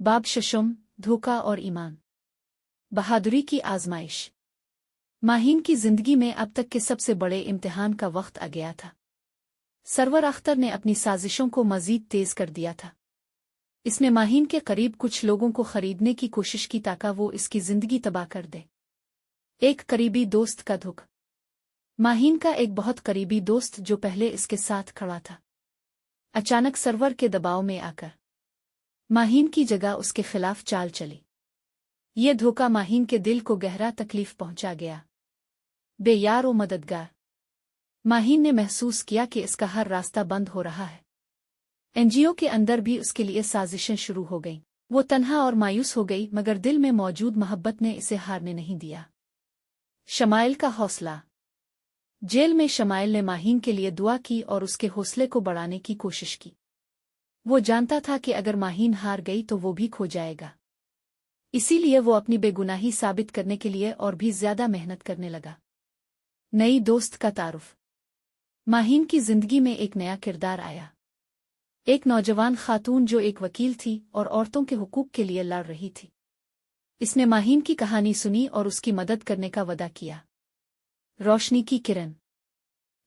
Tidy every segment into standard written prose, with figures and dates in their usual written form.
बाब शशम, धोखा और ईमान। बहादुरी की आजमाइश। माहीन की जिंदगी में अब तक के सबसे बड़े इम्तिहान का वक्त आ गया था। सरवर अख्तर ने अपनी साजिशों को मजीद तेज कर दिया था। इसने माहीन के करीब कुछ लोगों को खरीदने की कोशिश की ताकि वो इसकी जिंदगी तबाह कर दे। एक करीबी दोस्त का धोखा। माहीन का एक बहुत करीबी दोस्त जो पहले इसके साथ खड़ा था, अचानक सरवर के दबाव में आकर माहीन की जगह उसके खिलाफ चाल चली। ये धोखा माहीन के दिल को गहरा तकलीफ पहुंचा गया। बेयार व मददगार माहीन ने महसूस किया कि इसका हर रास्ता बंद हो रहा है। एनजीओ के अंदर भी उसके लिए साजिशें शुरू हो गईं। वो तन्हा और मायूस हो गई, मगर दिल में मौजूद मोहब्बत ने इसे हारने नहीं दिया। शमाइल का हौसला। जेल में शमाइल ने माहीन के लिए दुआ की और उसके हौसले को बढ़ाने की कोशिश की। वो जानता था कि अगर माहीन हार गई तो वो भी खो जाएगा। इसीलिए वो अपनी बेगुनाही साबित करने के लिए और भी ज्यादा मेहनत करने लगा। नई दोस्त का तारुफ। माहीन की जिंदगी में एक नया किरदार आया। एक नौजवान खातून जो एक वकील थी और औरतों के हुकूक के लिए लड़ रही थी। इसने माहीन की कहानी सुनी और उसकी मदद करने का वादा किया। रोशनी की किरण।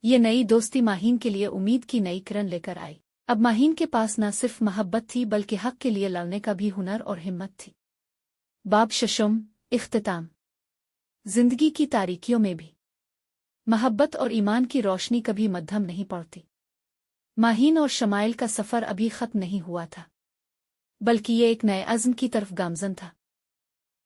ये नई दोस्ती माहीन के लिए उम्मीद की नई किरण लेकर आई। अब माहीन के पास न सिर्फ मोहब्बत थी बल्कि हक के लिए लड़ने का भी हुनर और हिम्मत थी। बाब शशम, इख्तिताम। जिंदगी की तारीकियों में भी मोहब्बत और ईमान की रोशनी कभी मद्धम नहीं पड़ती। माहीन और शमाइल का सफर अभी खत्म नहीं हुआ था, बल्कि ये एक नए अज़्म की तरफ गामज़न था।